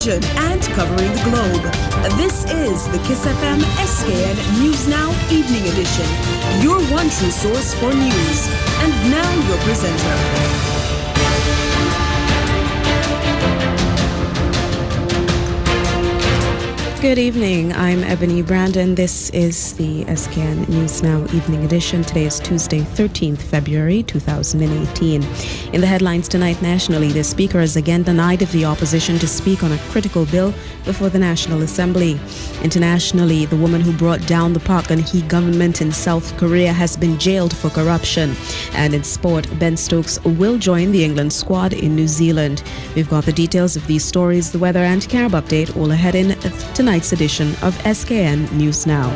and covering the globe. This is the Kyssfm SKN News Now Evening Edition, your one true source for news. And now your presenter. Good evening. I'm Ebony Brandon. This is the SKN News Now Evening Edition. Today is Tuesday, 13th February 2018. In the headlines tonight nationally, the Speaker has again denied the opposition to speak on a critical bill before the National Assembly. Internationally, the woman who brought down the Park Geun-hye government in South Korea has been jailed for corruption. And in sport, Ben Stokes will join the England squad in New Zealand. We've got the details of these stories, the weather and Carib update all ahead in tonight's edition of SKN News Now.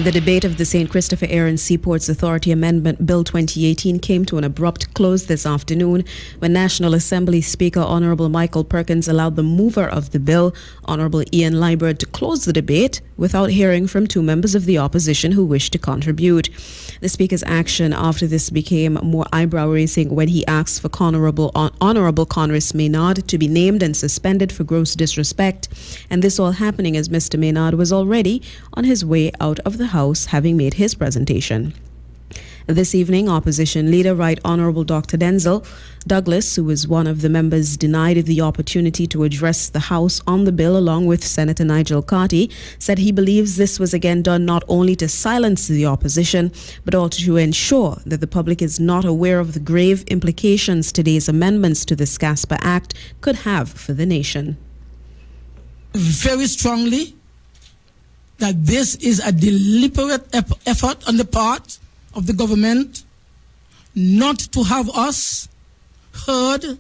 The debate of the St. Christopher Air and Seaports Authority Amendment Bill 2018 came to an abrupt close this afternoon when National Assembly Speaker Honorable Michael Perkins allowed the mover of the bill, Honorable Ian Liburd, to close the debate without hearing from two members of the opposition who wished to contribute. The Speaker's action after this became more eyebrow-raising when he asked for Honorable Congress Maynard to be named and suspended for gross disrespect, and this all happening as Mr. Maynard was already on his way out of the House, having made his presentation. This evening, Opposition Leader Right Honourable Dr. Denzel Douglas, who was one of the members denied the opportunity to address the House on the bill along with Senator Nigel Carty, said he believes this was again done not only to silence the opposition, but also to ensure that the public is not aware of the grave implications today's amendments to the SCASPA Act could have for the nation. Very strongly that this is a deliberate effort on the part of the government not to have us heard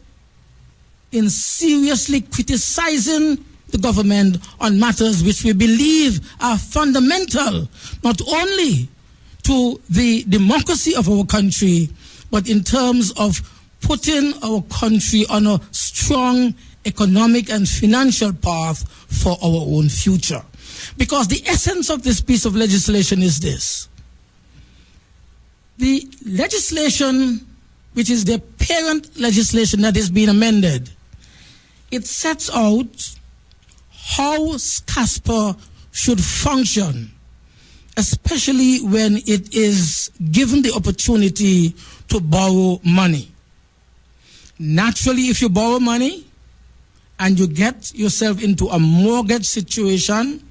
in seriously criticizing the government on matters which we believe are fundamental, not only to the democracy of our country, but in terms of putting our country on a strong economic and financial path for our own future. Because the essence of this piece of legislation is this. The legislation, which is the parent legislation that is being amended, it sets out how SCASPA should function, especially when it is given the opportunity to borrow money. Naturally, if you borrow money and you get yourself into a mortgage situation,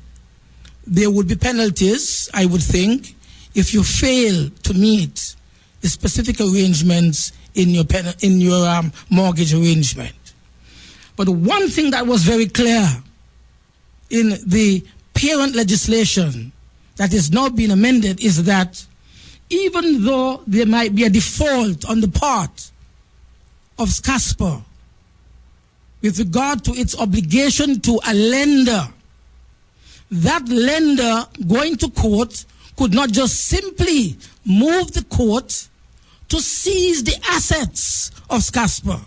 there would be penalties, I would think, if you fail to meet the specific arrangements in your mortgage arrangement. But one thing that was very clear in the parent legislation that is now being amended is that even though there might be a default on the part of SCASPA with regard to its obligation to a lender, that lender going to court could not just simply move the court to seize the assets of SCASPA.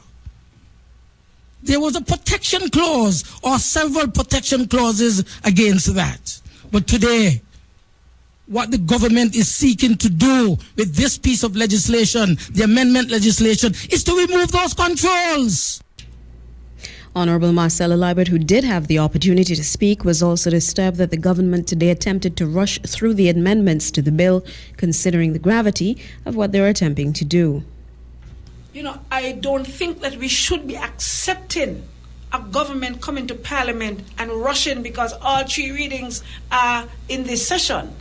There was a protection clause or several protection clauses against that. But today, what the government is seeking to do with this piece of legislation, the amendment legislation, is to remove those controls. Honorable Marcella Liburd, who did have the opportunity to speak, was also disturbed that the government today attempted to rush through the amendments to the bill, considering the gravity of what they're attempting to do. You know, I don't think that we should be accepting a government coming to Parliament and rushing because all three readings are in this session.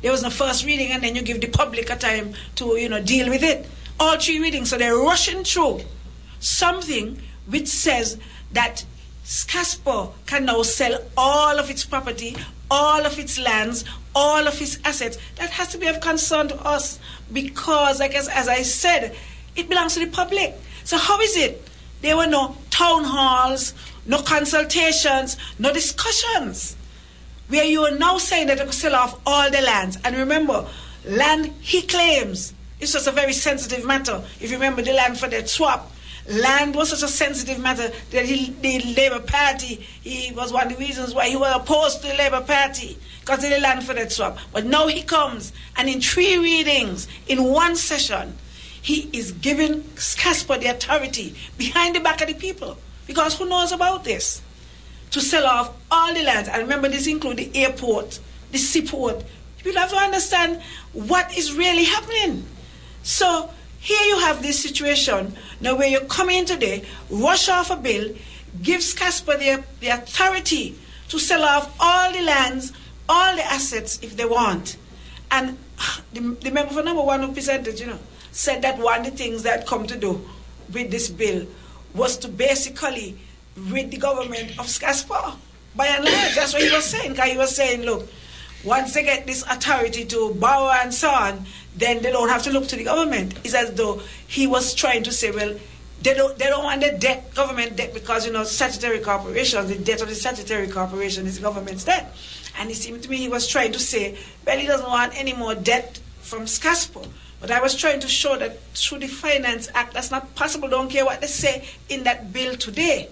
There was no first reading and then you give the public a time to, deal with it. All three readings, so they're rushing through something which says that SCASPA can now sell all of its property, all of its lands, all of its assets. That has to be of concern to us because, like as I said, it belongs to the public. So how is it there were no town halls, no consultations, no discussions, where you are now saying that they could sell off all the lands? And remember, land he claims is just a very sensitive matter. If you remember the land for that swap, land was such a sensitive matter that the Labour Party, he was one of the reasons why he was opposed to the Labour Party, because of the land for that swap. But now he comes, and in 3 readings, in 1 session, he is giving Kyssfm the authority behind the back of the people. Because who knows about this? To sell off all the lands. And remember, this includes the airport, the seaport. People have to understand what is really happening. So here you have this situation now where you come in today, rush off a bill, gives Kyssfm the authority to sell off all the lands, all the assets if they want. And the member for number 1 who presented, said that one of the things that come to do with this bill was to basically rid the government of Kyssfm. By and large, that's what he was saying. Because he was saying, look, once they get this authority to borrow and so on, then they don't have to look to the government. It's as though he was trying to say, well, they don't want the debt, government debt, because, statutory corporations, the debt of the statutory corporation is the government's debt. And it seemed to me he was trying to say, well, he doesn't want any more debt from Kyssfm. But I was trying to show that through the Finance Act, that's not possible. Don't care what they say in that bill today.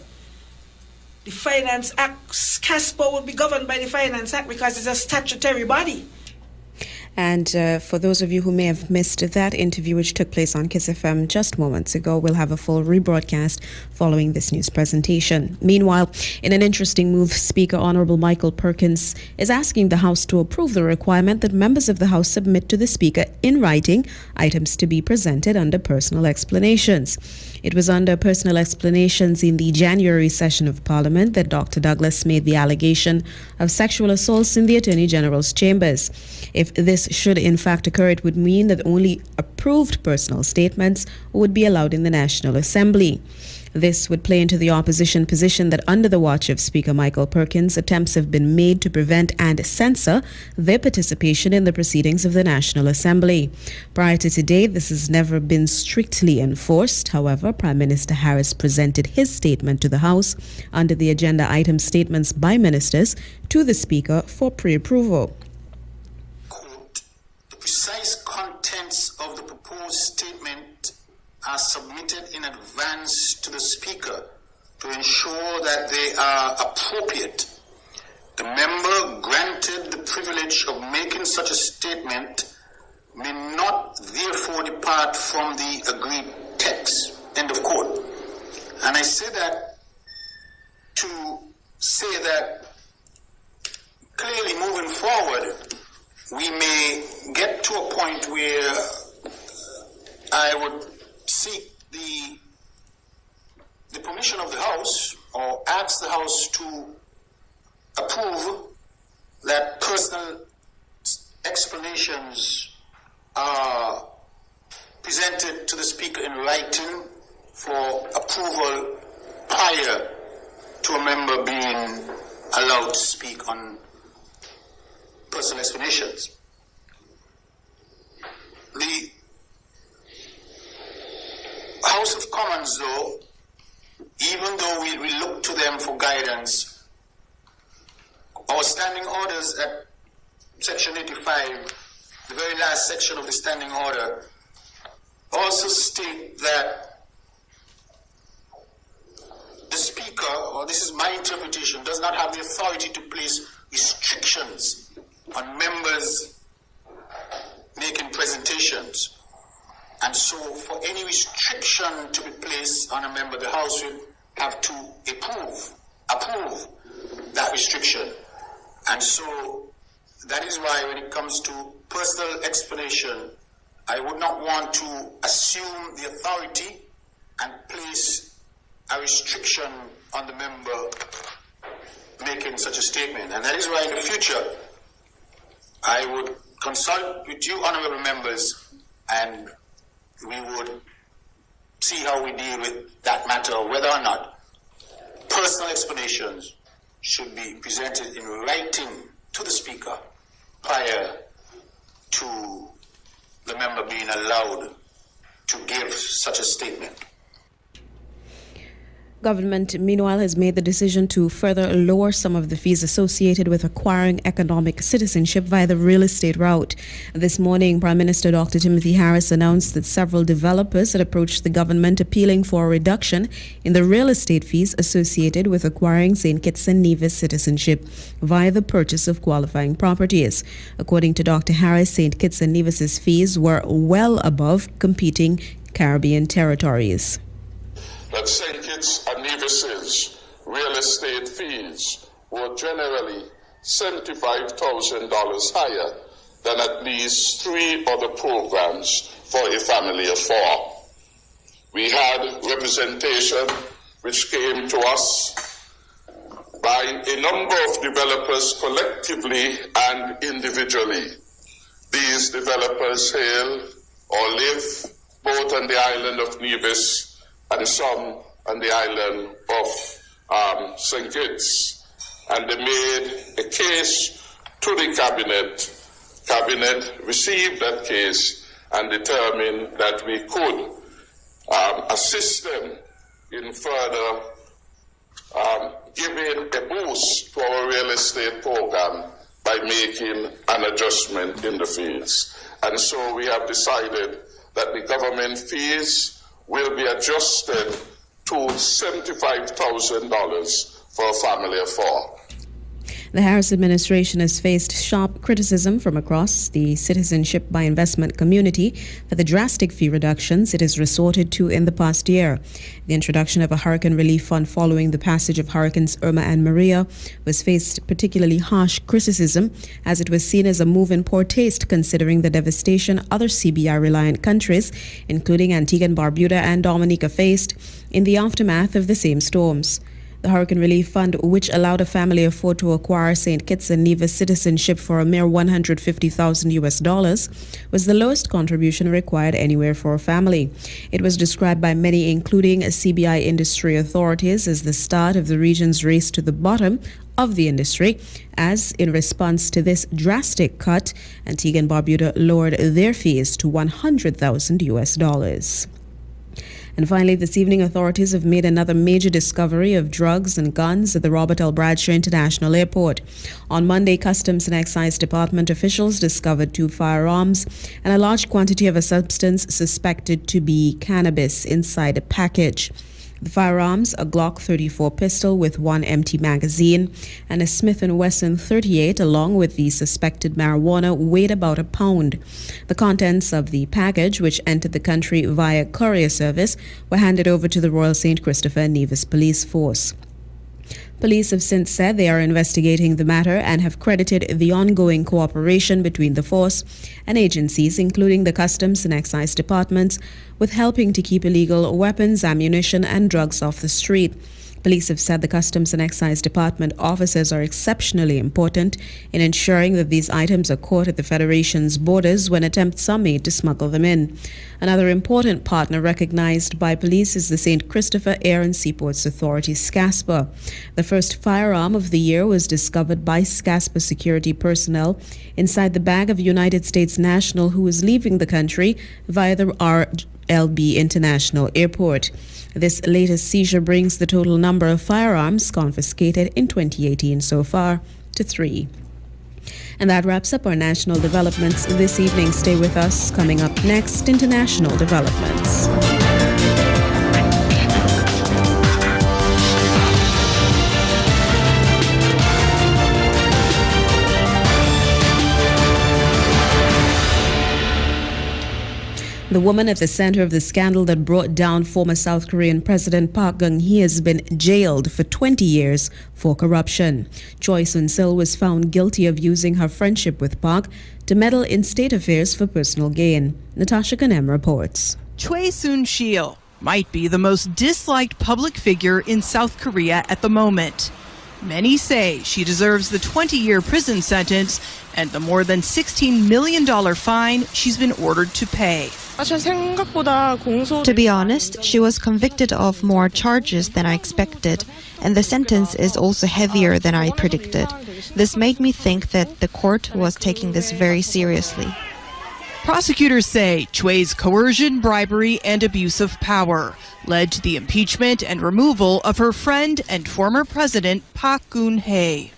The Finance Act, Kyssfm would be governed by the Finance Act because it's a statutory body. And for those of you who may have missed that interview, which took place on Kyssfm just moments ago, we'll have a full rebroadcast following this news presentation. Meanwhile, in an interesting move, Speaker Honorable Michael Perkins is asking the House to approve the requirement that members of the House submit to the Speaker in writing items to be presented under personal explanations. It was under personal explanations in the January session of Parliament that Dr. Douglas made the allegation of sexual assaults in the Attorney General's chambers. If this should in fact occur, it would mean that only approved personal statements would be allowed in the National Assembly. This would play into the opposition position that under the watch of Speaker Michael Perkins, attempts have been made to prevent and censor their participation in the proceedings of the National Assembly. Prior to today, this has never been strictly enforced. However, Prime Minister Harris presented his statement to the House under the agenda item statements by ministers to the Speaker for pre-approval. Quote, the precise contents of the proposed statement are submitted in advance to the Speaker to ensure that they are appropriate. The member granted the privilege of making such a statement may not therefore depart from the agreed text. End of quote. And I say that to say that clearly moving forward, we may get to a point where I would seek the permission of the House or ask the House to approve that personal explanations are presented to the Speaker in writing for approval prior to a member being allowed to speak on personal explanations. The House of Commons, though, even though we look to them for guidance, our standing orders at Section 85, the very last section of the standing order, also state that the Speaker, or this is my interpretation, does not have the authority to place restrictions on members making presentations. And so for any restriction to be placed on a member, the House will have to approve that restriction. And so that is why when it comes to personal explanation, I would not want to assume the authority and place a restriction on the member making such a statement. And that is why in the future, I would consult with you, honorable members, and we would see how we deal with that matter, whether or not personal explanations should be presented in writing to the Speaker prior to the member being allowed to give such a statement. Government, meanwhile, has made the decision to further lower some of the fees associated with acquiring economic citizenship via the real estate route. This morning, Prime Minister Dr. Timothy Harris announced that several developers had approached the government appealing for a reduction in the real estate fees associated with acquiring St. Kitts and Nevis citizenship via the purchase of qualifying properties. According to Dr. Harris, St. Kitts and Nevis's fees were well above competing Caribbean territories. That St. Kitts and Nevis's real estate fees were generally $75,000 higher than at least 3 other programs for a family of 4. We had representation which came to us by a number of developers collectively and individually. These developers hail or live both on the island of Nevis and some on the island of St. Kitts. And they made a case to the Cabinet. Cabinet received that case and determined that we could assist them in further giving a boost to our real estate program by making an adjustment in the fees. And so we have decided that the government fees will be adjusted to $75,000 for a family of 4. The Harris administration has faced sharp criticism from across the citizenship by investment community for the drastic fee reductions it has resorted to in the past year. The introduction of a hurricane relief fund following the passage of Hurricanes Irma and Maria was faced particularly harsh criticism, as it was seen as a move in poor taste considering the devastation other CBI-reliant countries, including Antigua and Barbuda and Dominica, faced in the aftermath of the same storms. The Hurricane Relief Fund, which allowed a family of 4 to acquire St. Kitts and Nevis citizenship for a mere $150,000, was the lowest contribution required anywhere for a family. It was described by many, including CBI industry authorities, as the start of the region's race to the bottom of the industry, as in response to this drastic cut, Antigua and Barbuda lowered their fees to $100,000. And finally, this evening, authorities have made another major discovery of drugs and guns at the Robert L. Bradshaw International Airport. On Monday, Customs and Excise Department officials discovered 2 firearms and a large quantity of a substance suspected to be cannabis inside a package. The firearms, a Glock 34 pistol with 1 empty magazine and a Smith & Wesson 38, along with the suspected marijuana, weighed about a pound. The contents of the package, which entered the country via courier service, were handed over to the Royal St. Christopher and Nevis Police Force. Police have since said they are investigating the matter and have credited the ongoing cooperation between the force and agencies, including the Customs and Excise Departments, with helping to keep illegal weapons, ammunition, and drugs off the street. Police have said the Customs and Excise Department officers are exceptionally important in ensuring that these items are caught at the Federation's borders when attempts are made to smuggle them in. Another important partner recognized by police is the St. Christopher Air and Seaports Authority, SCASPA. The first firearm of the year was discovered by SCASPA security personnel inside the bag of a United States national who was leaving the country via the RLB International Airport. This latest seizure brings the total number of firearms confiscated in 2018 so far to 3. And that wraps up our national developments this evening. Stay with us. Coming up next, international developments. The woman at the center of the scandal that brought down former South Korean President Park Geun-hye has been jailed for 20 years for corruption. Choi Soon-sil was found guilty of using her friendship with Park to meddle in state affairs for personal gain. Natasha Kanem reports. Choi Soon-sil might be the most disliked public figure in South Korea at the moment. Many say she deserves the 20-year prison sentence and the more than $16 million fine she's been ordered to pay. To be honest, she was convicted of more charges than I expected, and the sentence is also heavier than I predicted. This made me think that the court was taking this very seriously. Prosecutors say Chui's coercion, bribery, and abuse of power led to the impeachment and removal of her friend and former president Park Geun-hye.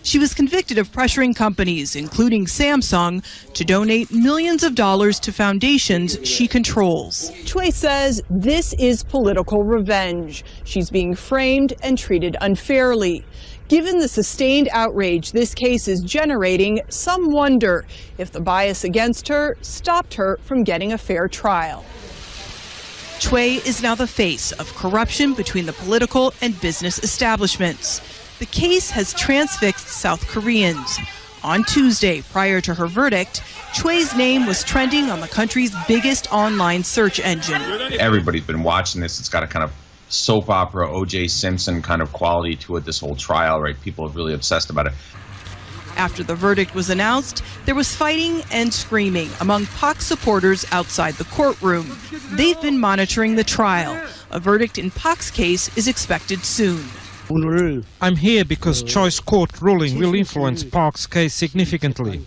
She was convicted of pressuring companies, including Samsung, to donate millions of dollars to foundations she controls. Chui says this is political revenge. She's being framed and treated unfairly. Given the sustained outrage this case is generating, some wonder if the bias against her stopped her from getting a fair trial. Chui is now the face of corruption between the political and business establishments. The case has transfixed South Koreans. On Tuesday, prior to her verdict, Chui's name was trending on the country's biggest online search engine. Everybody's been watching this. It's got a kind of soap opera, O.J. Simpson kind of quality to it, this whole trial, right? People are really obsessed about it. After the verdict was announced, there was fighting and screaming among Park supporters outside the courtroom. They've been monitoring the trial. A verdict in Park's case is expected soon. I'm here because Choi's court ruling will influence Park's case significantly.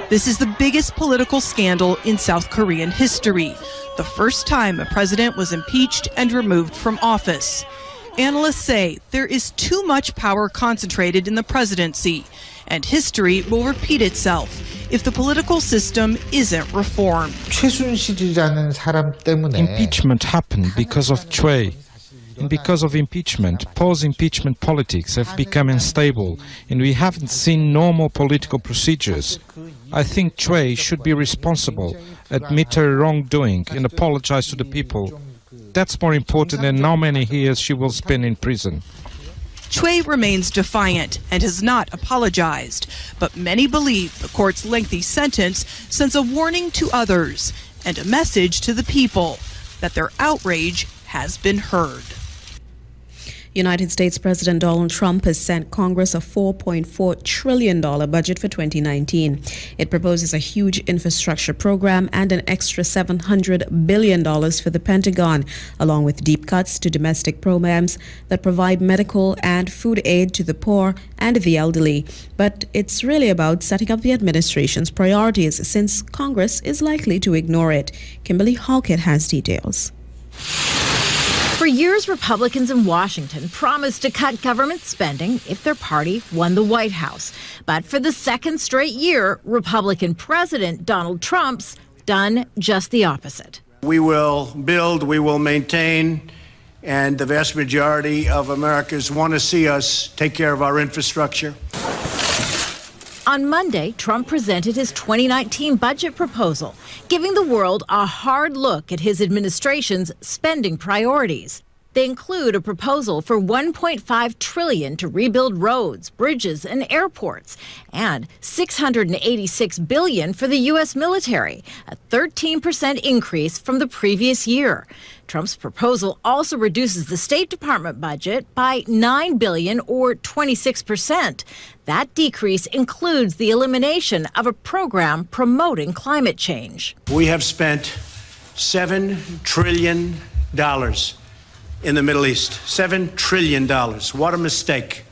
This is the biggest political scandal in South Korean history. The first time a president was impeached and removed from office. Analysts say there is too much power concentrated in the presidency, and history will repeat itself if the political system isn't reformed. Impeachment happened because of Chui. And because of impeachment, post-impeachment politics have become unstable, and we haven't seen normal political procedures. I think Chui should be responsible, admit her wrongdoing, and apologize to the people. That's more important than how many years she will spend in prison. Chui remains defiant and has not apologized, but many believe the court's lengthy sentence sends a warning to others and a message to the people that their outrage has been heard. United States President Donald Trump has sent Congress a $4.4 trillion budget for 2019. It proposes a huge infrastructure program and an extra $700 billion for the Pentagon, along with deep cuts to domestic programs that provide medical and food aid to the poor and the elderly. But it's really about setting up the administration's priorities, since Congress is likely to ignore it. Kimberly Halkett has details. For years, Republicans in Washington promised to cut government spending if their party won the White House. But for the second straight year, Republican President Donald Trump's done just the opposite. We will build, we will maintain, and the vast majority of Americans want to see us take care of our infrastructure. On Monday, Trump presented his 2019 budget proposal, giving the world a hard look at his administration's spending priorities. They include a proposal for $1.5 trillion to rebuild roads, bridges, and airports, and $686 billion for the U.S. military, a 13% increase from the previous year. Trump's proposal also reduces the State Department budget by $9 billion, or 26%. That decrease includes the elimination of a program promoting climate change. We have spent $7 trillion in the Middle East. $7 trillion. What a mistake.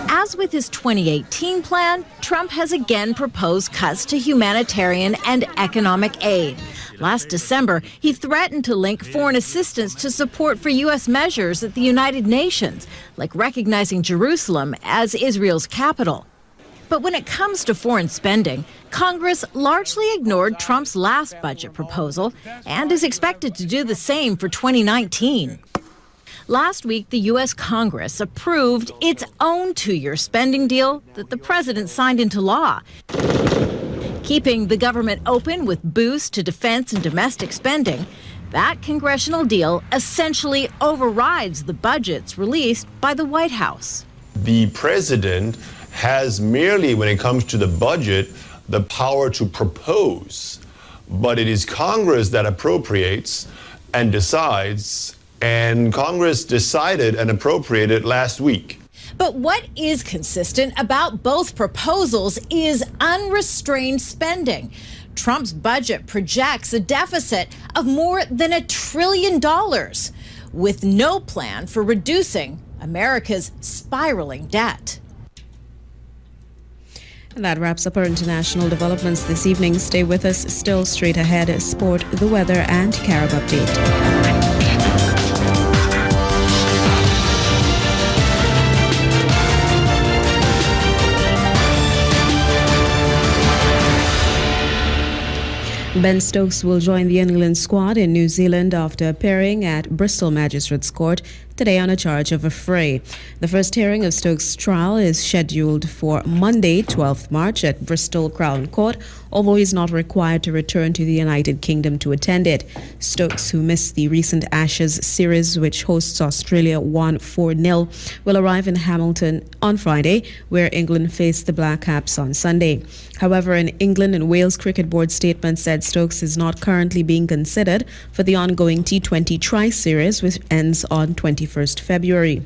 As with his 2018 plan, Trump has again proposed cuts to humanitarian and economic aid. Last December, he threatened to link foreign assistance to support for U.S. measures at the United Nations, like recognizing Jerusalem as Israel's capital. But when it comes to foreign spending, Congress largely ignored Trump's last budget proposal and is expected to do the same for 2019. Last week, the U.S. Congress approved its own two-year spending deal that the president signed into law, keeping the government open with boosts to defense and domestic spending. That congressional deal essentially overrides the budgets released by the White House. The president has merely, when it comes to the budget, the power to propose, but it is Congress that appropriates and decides and Congress decided and appropriated last week. But what is consistent about both proposals is unrestrained spending. Trump's budget projects a deficit of more than $1 trillion, with no plan for reducing America's spiraling debt. And that wraps up our international developments this evening. Stay with us. Still straight ahead, sport, the weather, and Carib update. Ben Stokes will join the England squad in New Zealand after appearing at Bristol Magistrates Court today on a charge of affray. The first hearing of Stokes' trial is scheduled for Monday, 12th March at Bristol Crown Court, although he's not required to return to the United Kingdom to attend it. Stokes, who missed the recent Ashes series, which hosts Australia, won 4-0, will arrive in Hamilton on Friday, where England face the Black Caps on Sunday. However, an England and Wales Cricket Board statement said Stokes is not currently being considered for the ongoing T20 Tri-Series, which ends on 21st February.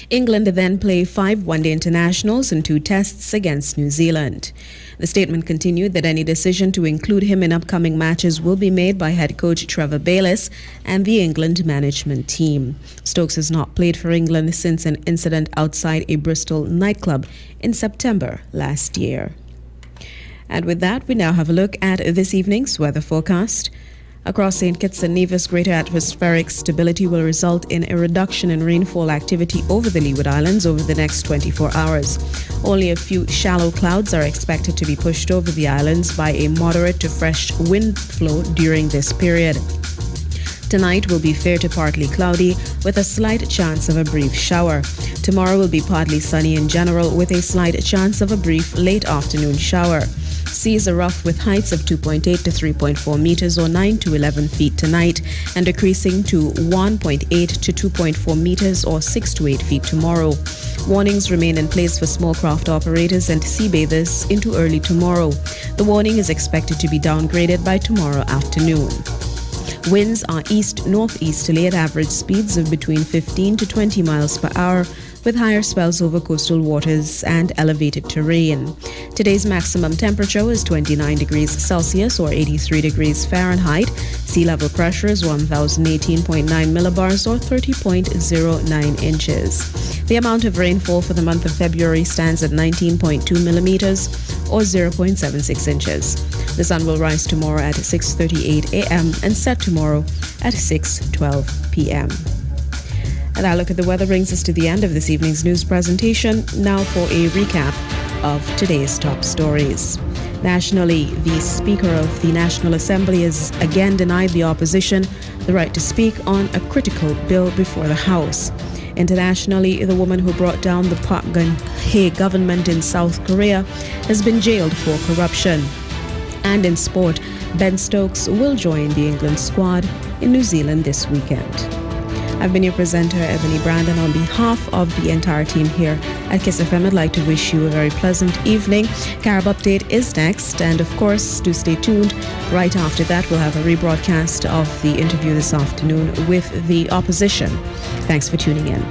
England then play 5 one-day internationals and 2 tests against New Zealand. The statement continued that any decision to include him in upcoming matches will be made by head coach Trevor Bayliss and the England management team. Stokes has not played for England since an incident outside a Bristol nightclub in September last year. And with that, we now have a look at this evening's weather forecast. Across St. Kitts and Nevis, greater atmospheric stability will result in a reduction in rainfall activity over the Leeward Islands over the next 24 hours. Only a few shallow clouds are expected to be pushed over the islands by a moderate to fresh wind flow during this period. Tonight will be fair to partly cloudy with a slight chance of a brief shower. Tomorrow will be partly sunny in general with a slight chance of a brief late afternoon shower. Seas are rough with heights of 2.8 to 3.4 meters or 9 to 11 feet tonight and decreasing to 1.8 to 2.4 meters or 6 to 8 feet tomorrow. Warnings remain in place for small craft operators and sea bathers into early tomorrow. The warning is expected to be downgraded by tomorrow afternoon. Winds are east-northeasterly at average speeds of between 15 to 20 miles per hour, with higher spells over coastal waters and elevated terrain. Today's maximum temperature is 29 degrees Celsius or 83 degrees Fahrenheit. Sea level pressure is 1,018.9 millibars or 30.09 inches. The amount of rainfall for the month of February stands at 19.2 millimeters or 0.76 inches. The sun will rise tomorrow at 6:38 a.m. and set tomorrow at 6:12 p.m. And our look at the weather brings us to the end of this evening's news presentation. Now for a recap of today's top stories. Nationally, the Speaker of the National Assembly has again denied the opposition the right to speak on a critical bill before the House. Internationally, the woman who brought down the Park Geun-hye government in South Korea has been jailed for corruption. And in sport, Ben Stokes will join the England squad in New Zealand this weekend. I've been your presenter, Ebony Brandon. On behalf of the entire team here at Kyssfm, I'd like to wish you a very pleasant evening. Carib Update is next, and of course, do stay tuned. Right after that, we'll have a rebroadcast of the interview this afternoon with the opposition. Thanks for tuning in.